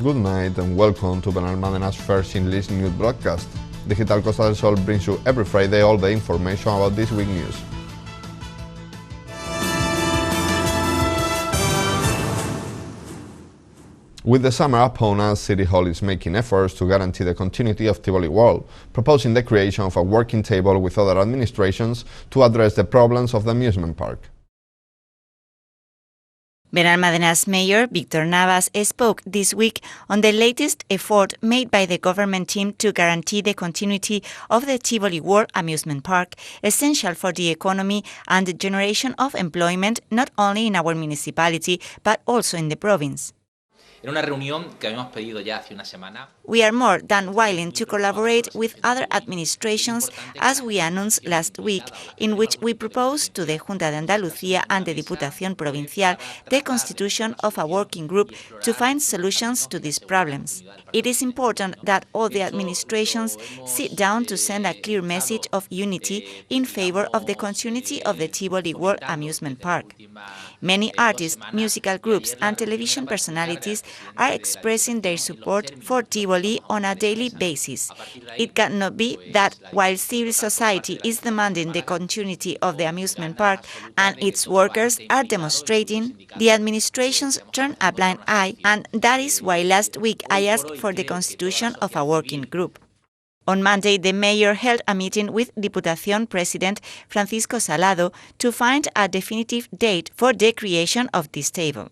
Good night and welcome to Benalmadena's first English news broadcast. Digital Costa del Sol brings you every Friday all the information about this week's news. With the summer upon us, City Hall is making efforts to guarantee the continuity of Tivoli World, proposing the creation of a working table with other administrations to address the problems of the amusement park. Benalmadena's mayor, Víctor Navas, spoke this week on the latest effort made by the government team to guarantee the continuity of the Tivoli World amusement park, essential for the economy and the generation of employment not only in our municipality but also in the province. Era una reunión que habíamos pedido ya hace una semana. We are more than willing to collaborate with other administrations, as we announced last week, in which we proposed to the Junta de Andalucía and the Diputación Provincial the constitution of a working group to find solutions to these problems. It is important that all the administrations sit down to send a clear message of unity in favor of the continuity of the Tivoli World amusement park. Many artists, musical groups and television personalities are expressing their support for Tivoli on a daily basis. It cannot be that while civil society is demanding the continuity of the amusement park and its workers are demonstrating, the administrations turn a blind eye, and that is why last week I asked for the constitution of a working group. On Monday, the mayor held a meeting with Diputación President Francisco Salado to find a definitive date for the creation of this table.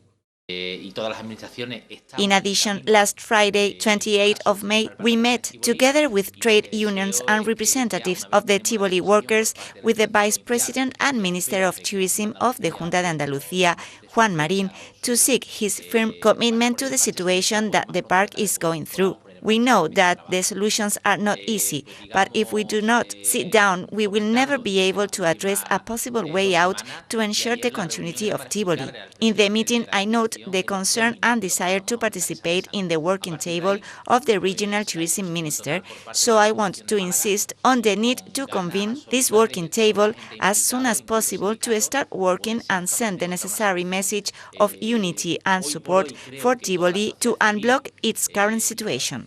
In addition, last Friday, 28th of May, we met together with trade unions and representatives of the Tivoli workers with the Vice President and Minister of Tourism of the Junta de Andalucía, Juan Marín, to seek his firm commitment to the situation that the park is going through. We know that the solutions are not easy, but if we do not sit down, we will never be able to address a possible way out to ensure the continuity of Tivoli. In the meeting, I note the concern and desire to participate in the working table of the Regional Tourism Minister, so I want to insist on the need to convene this working table as soon as possible to start working and send the necessary message of unity and support for Tivoli to unblock its current situation.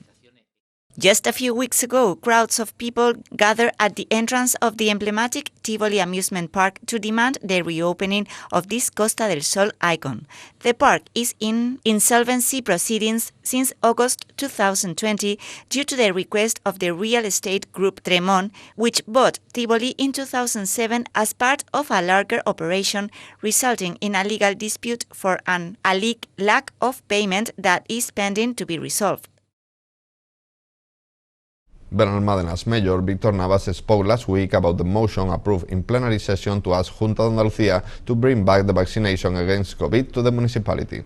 Just a few weeks ago, crowds of people gathered at the entrance of the emblematic Tivoli amusement park to demand the reopening of this Costa del Sol icon. The park is in insolvency proceedings since August 2020 due to the request of the real estate group Tremont, which bought Tivoli in 2007 as part of a larger operation, resulting in a legal dispute for an alleged lack of payment that is pending to be resolved. Benalmadena's mayor, Víctor Navas, spoke last week about the motion approved in plenary session to ask Junta de Andalucía to bring back the vaccination against COVID to the municipality.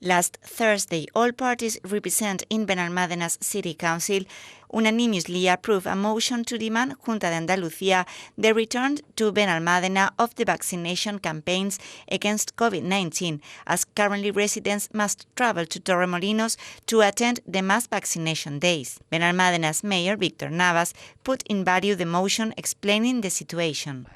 Last Thursday, all parties represented in Benalmadena's City Council unanimously approved a motion to demand Junta de Andalucía the return to Benalmadena of the vaccination campaigns against COVID-19, as currently residents must travel to Torremolinos to attend the mass vaccination days. Benalmadena's mayor, Víctor Navas, put in value the motion explaining the situation.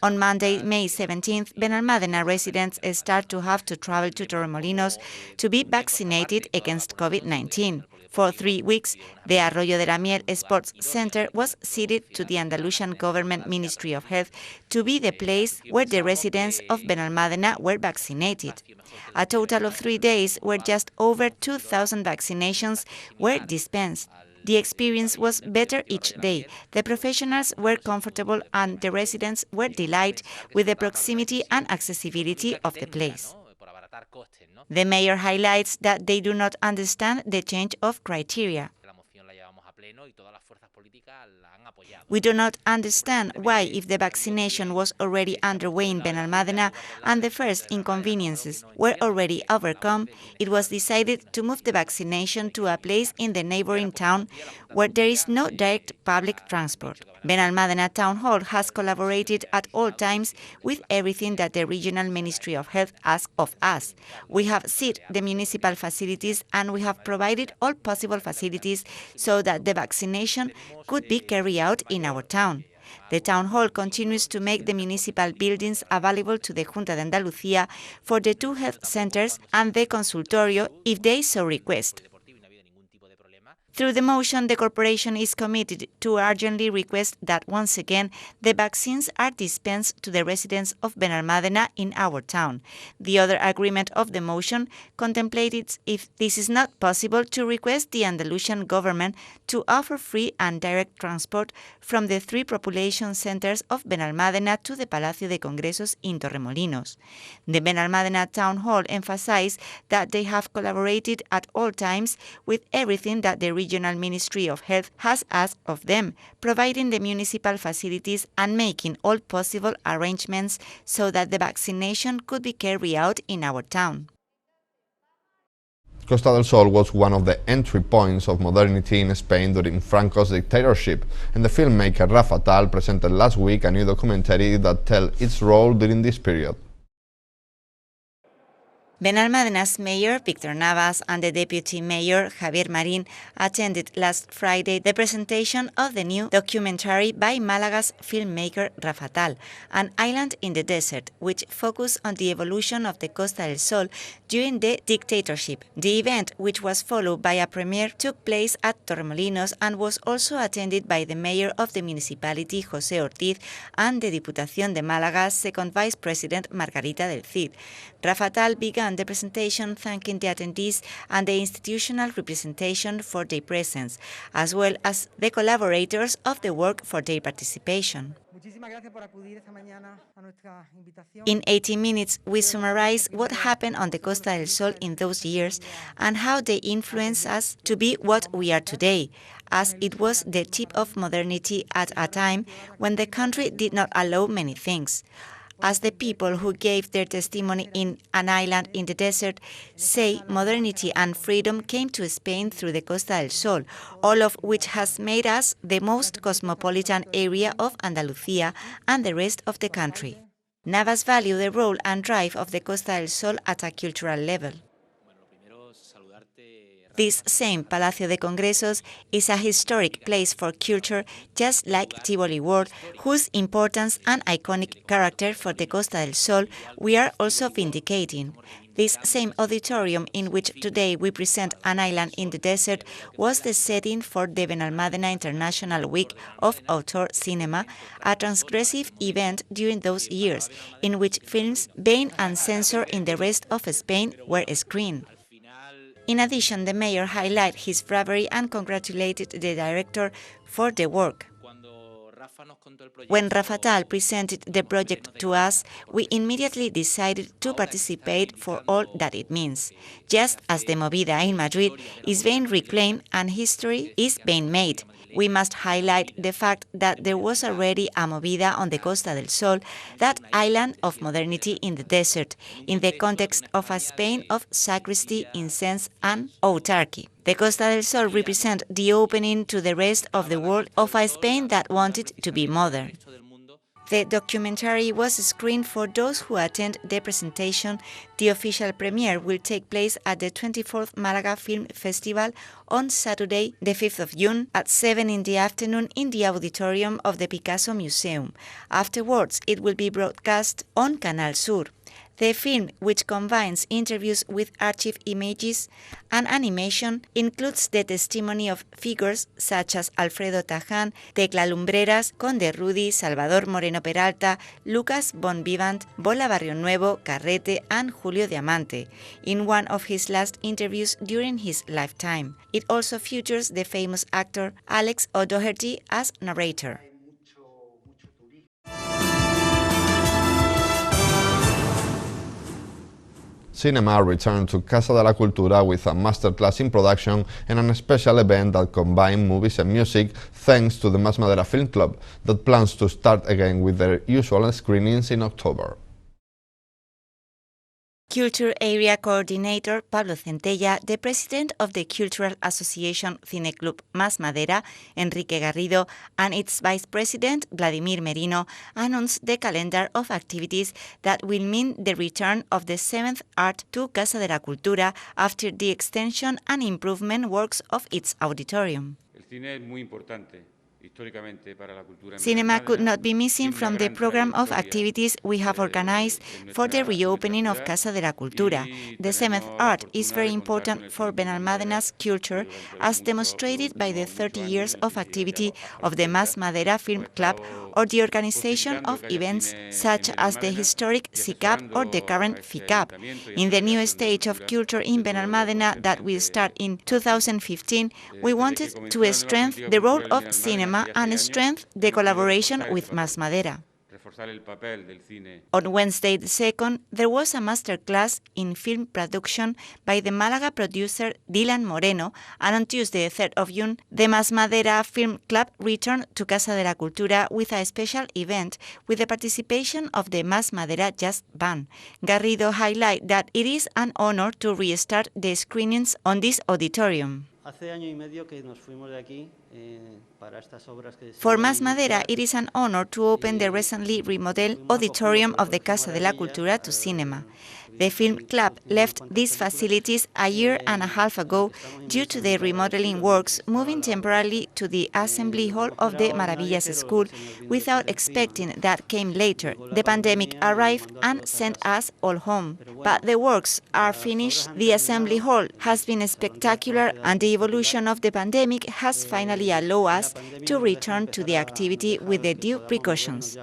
On Monday, May 17th, Benalmadena residents start to have to travel to Torremolinos to be vaccinated against COVID-19. For 3 weeks, the Arroyo de la Miel Sports Center was ceded to the Andalusian Government Ministry of Health to be the place where the residents of Benalmadena were vaccinated. A total of 3 days where just over 2,000 vaccinations were dispensed. The experience was better each day. The professionals were comfortable and the residents were delighted with the proximity and accessibility of the place. The mayor highlights that they do not understand the change of criteria. We do not understand why, if the vaccination was already underway in Benalmadena and the first inconveniences were already overcome, it was decided to move the vaccination to a place in the neighboring town where there is no direct public transport. Benalmadena Town Hall has collaborated at all times with everything that the Regional Ministry of Health asks of us. We have seized the municipal facilities and we have provided all possible facilities so that the vaccination could be carried out in our town. The town hall continues to make the municipal buildings available to the Junta de Andalucía for the two health centers and the consultorio if they so request. Through the motion, the corporation is committed to urgently request that once again the vaccines are dispensed to the residents of Benalmadena in our town. The other agreement of the motion contemplated, if this is not possible, to request the Andalusian government to offer free and direct transport from the three population centers of Benalmadena to the Palacio de Congresos in Torremolinos. The Benalmadena Town Hall emphasized that they have collaborated at all times with everything that the Regional Ministry of Health has asked of them, providing the municipal facilities and making all possible arrangements so that the vaccination could be carried out in our town. Costa del Sol was one of the entry points of modernity in Spain during Franco's dictatorship, and the filmmaker Rafa Tal presented last week a new documentary that tells its role during this period. Benalmadena's mayor, Victor Navas, and the deputy mayor, Javier Marín, attended last Friday the presentation of the new documentary by Malaga's filmmaker Rafa Tal, An Island in the Desert, which focused on the evolution of the Costa del Sol during the dictatorship. The event, which was followed by a premiere, took place at Torremolinos and was also attended by the mayor of the municipality, José Ortiz, and the Diputación de Málaga second vice president, Margarita del Cid. Rafa Tal began the presentation thanking the attendees and the institutional representation for their presence, as well as the collaborators of the work for their participation. In 80 minutes, we summarize what happened on the Costa del Sol in those years and how they influenced us to be what we are today, as it was the tip of modernity at a time when the country did not allow many things. As the people who gave their testimony in An Island in the Desert say, modernity and freedom came to Spain through the Costa del Sol, all of which has made us the most cosmopolitan area of Andalucía and the rest of the country. Navas valued the role and drive of the Costa del Sol at a cultural level. This same Palacio de Congresos is a historic place for culture, just like Tivoli World, whose importance and iconic character for the Costa del Sol we are also vindicating. This same auditorium in which today we present An Island in the Desert was the setting for the Benalmadena International Week of Auteur Cinema, a transgressive event during those years, in which films banned and censored in the rest of Spain were screened. In addition, the mayor highlighted his bravery and congratulated the director for the work. When Rafa Tal presented the project to us, we immediately decided to participate for all that it means. Just as the Movida in Madrid is being reclaimed and history is being made, we must highlight the fact that there was already a Movida on the Costa del Sol, that island of modernity in the desert, in the context of a Spain of sacristy, incense, and autarky. The Costa del Sol represents the opening to the rest of the world of a Spain that wanted to be modern. The documentary was screened for those who attend the presentation. The official premiere will take place at the 24th Malaga Film Festival on Saturday, the 5th of June, at 7 in the afternoon in the auditorium of the Picasso Museum. Afterwards, it will be broadcast on Canal Sur. The film, which combines interviews with archive images and animation, includes the testimony of figures such as Alfredo Taján, Tecla Lumbreras, Conde Rudy, Salvador Moreno Peralta, Lucas Bonvivant, Bola Barrio Nuevo, Carrete, and Julio Diamante, in one of his last interviews during his lifetime. It also features the famous actor Alex O'Doherty as narrator. Cinema returned to Casa de la Cultura with a masterclass in production and a special event that combined movies and music thanks to the Benalmadena Film Club that plans to start again with their usual screenings in October. Culture Area Coordinator Pablo Centella, the president of the Cultural Association Cine Club Más Madera, Enrique Garrido, and its vice president, Vladimir Merino, announced the calendar of activities that will mean the return of the 7th art to Casa de la Cultura after the extension and improvement works of its auditorium. El cine es muy importante Cinema could not be missing from the program of activities we have organized for the reopening of Casa de la Cultura. The seventh art is very important for Benalmadena's culture, as demonstrated by the 30 years of activity of the Masmadera Film Club or the organization of events such as the historic SICAP or the current FICAP. In the new stage of culture in Benalmadena that will start in 2015, we wanted to strengthen the role of cinema and strengthen the collaboration with Masmadera. On Wednesday the 2nd, there was a master class in film production by the Malaga producer Dylan Moreno, and on Tuesday the 3rd of June, the Masmadera Film Club returned to Casa de la Cultura with a special event with the participation of the Masmadera Jazz Band. Garrido highlighted that it is an honor to restart the screenings on this auditorium. For Masmadera, it is an honor to open the recently remodeled auditorium of the Casa de la Cultura to cinema. The film club left these facilities a year and a half ago due to the remodeling works, moving temporarily to the assembly hall of the Maravillas School without expecting that came later. The pandemic arrived and sent us all home. But the works are finished, the assembly hall has been spectacular, and the evolution of the pandemic has finally allowed us to return to the activity with the due precautions.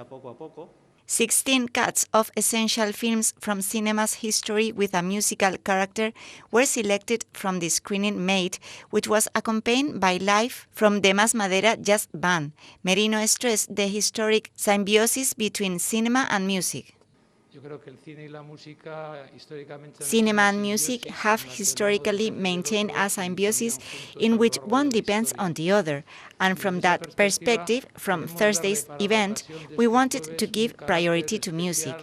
16 cuts of essential films from cinema's history with a musical character were selected from the screening made, which was accompanied by live from the Masmadera Jazz Band. Merino stressed the historic symbiosis between cinema and music. Cinema and music have historically maintained a symbiosis in which one depends on the other, and from that perspective, from Thursday's event, we wanted to give priority to music.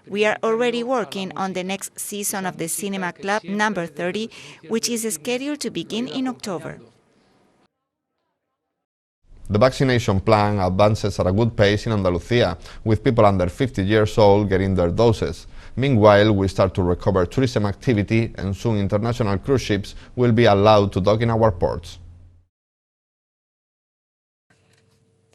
We are already working on the next season of the Cinema Club number 30, which is scheduled to begin in October. The vaccination plan advances at a good pace in Andalucía, with people under 50 years old getting their doses. Meanwhile, we start to recover tourism activity, and soon international cruise ships will be allowed to dock in our ports.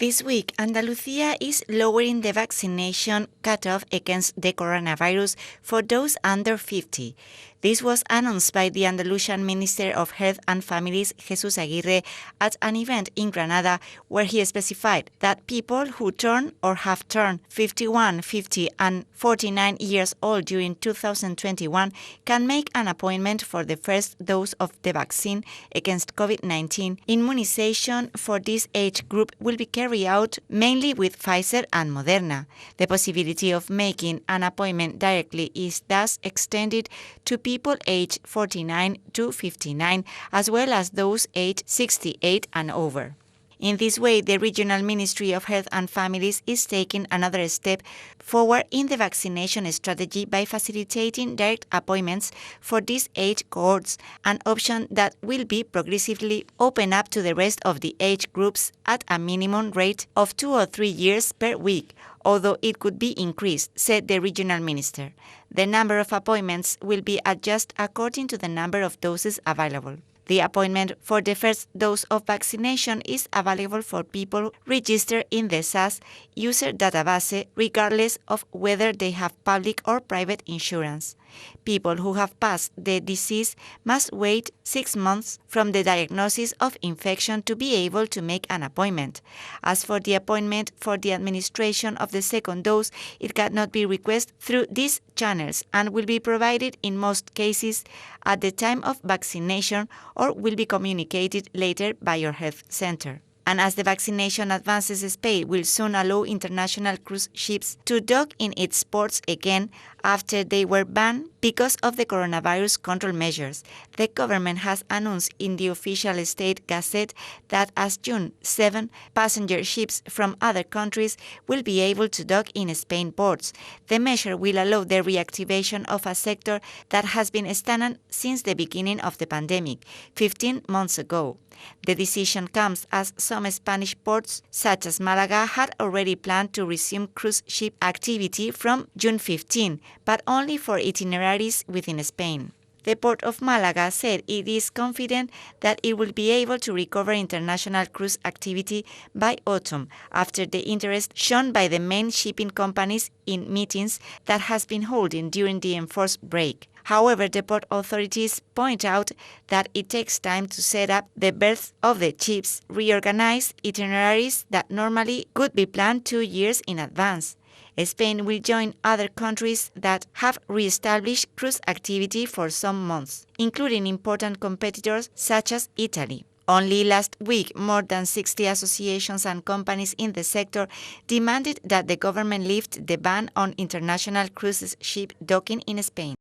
This week, Andalucía is lowering the vaccination cutoff against the coronavirus for those under 50. This was announced by the Andalusian Minister of Health and Families, Jesús Aguirre, at an event in Granada where he specified that people who turn or have turned 51, 50 and 49 years old during 2021 can make an appointment for the first dose of the vaccine against COVID-19. Immunization for this age group will be carried out mainly with Pfizer and Moderna. The possibility of making an appointment directly is thus extended to people aged 49 to 59, as well as those aged 68 and over. In this way, the Regional Ministry of Health and Families is taking another step forward in the vaccination strategy by facilitating direct appointments for these age cohorts, an option that will be progressively opened up to the rest of the age groups at a minimum rate of 2 or 3 years per week, although it could be increased, said the regional minister. The number of appointments will be adjusted according to the number of doses available. The appointment for the first dose of vaccination is available for people registered in the SAS user database, regardless of whether they have public or private insurance. People who have passed the disease must wait 6 months from the diagnosis of infection to be able to make an appointment. As for the appointment for the administration of the second dose, it cannot be requested through these channels and will be provided in most cases at the time of vaccination or will be communicated later by your health center. And as the vaccination advances, Spain will soon allow international cruise ships to dock in its ports again after they were banned because of the coronavirus control measures. The government has announced in the official state gazette that as June 7, passenger ships from other countries will be able to dock in Spain ports. The measure will allow the reactivation of a sector that has been stagnant since the beginning of the pandemic, 15 months ago. The decision comes as some Spanish ports, such as Malaga, had already planned to resume cruise ship activity from June 15, but only for itineraries within Spain. The Port of Malaga said it is confident that it will be able to recover international cruise activity by autumn, after the interest shown by the main shipping companies in meetings that has been holding during the enforced break. However, the port authorities point out that it takes time to set up the berths of the ships, reorganize itineraries that normally could be planned 2 years in advance. Spain will join other countries that have re-established cruise activity for some months, including important competitors such as Italy. Only last week, more than 60 associations and companies in the sector demanded that the government lift the ban on international cruise ship docking in Spain.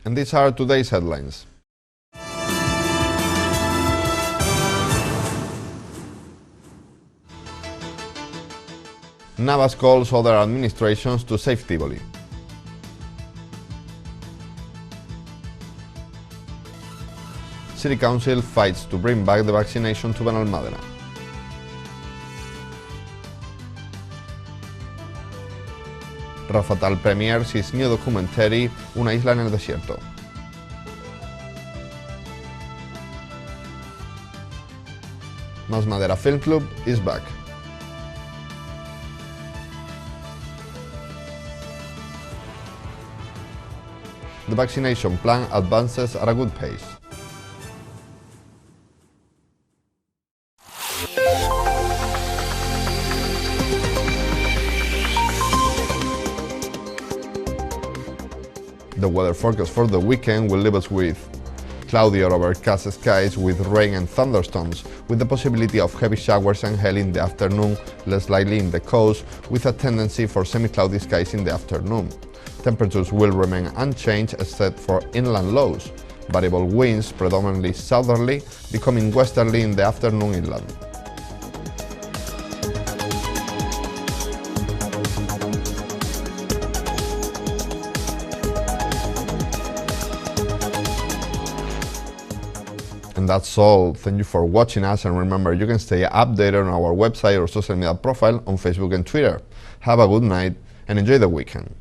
And these are today's headlines. Navas calls other administrations to save Tivoli. City Council fights to bring back the vaccination to Benalmadena. Rafatal premieres his new documentary Una isla en el desierto. Masmadera Film Club is back. The vaccination plan advances at a good pace. The weather forecast for the weekend will leave us with cloudy or overcast skies with rain and thunderstorms, with the possibility of heavy showers and hail in the afternoon, less likely in the coast, with a tendency for semi-cloudy skies in the afternoon. Temperatures will remain unchanged except for inland lows. Variable winds, predominantly southerly, becoming westerly in the afternoon inland. And that's all. Thank you for watching us, and remember, you can stay updated on our website or social media profile on Facebook and Twitter. Have a good night and enjoy the weekend.